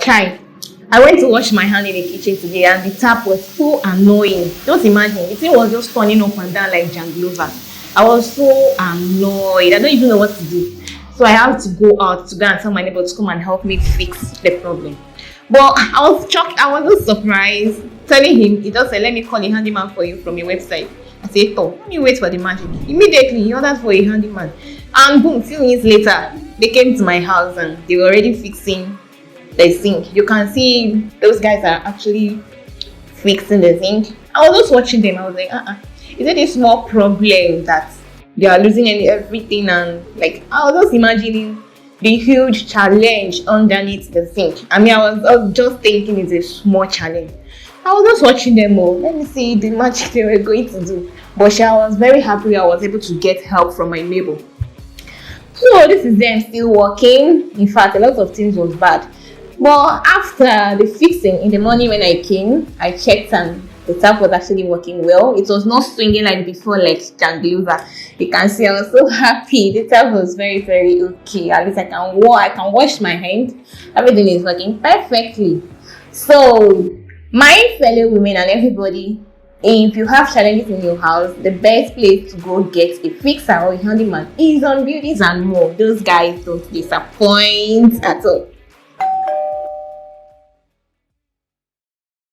Kai, I went to wash my hand in the kitchen today and the tap was so annoying. Just imagine, the thing was just turning up and down like janglover. I was so annoyed. I don't even know what to do. So I have to go out to go and tell my neighbor to come and help me fix the problem. But I was shocked, I was just surprised. Telling him, he just said, let me call a handyman for you from your website. I said, oh, let me wait for the magic. Immediately, he ordered for a handyman. And boom, few minutes later, they came to my house and they were already fixing the sink. You can see those guys are actually fixing the sink. I was just watching them. I was like, is it a small problem that they are losing everything? And like, I was just imagining the huge challenge underneath the sink. I mean, I was just thinking it's a small challenge. I was just watching them all. Let me see the magic they were going to do. But I was very happy I was able to get help from my neighbor. So this is them still working. In fact, a lot of things was bad. But after the fixing in the morning when I came, I checked and the tap was actually working well. It was not swinging like before, like janglover. You can see I was so happy. The tap was very, very okay. At least I can wash my hand. Everything is working perfectly. So my fellow women and everybody, if you have challenges in your house, the best place to go get a fixer or a handyman is on Beauties and More. Those guys don't disappoint at all.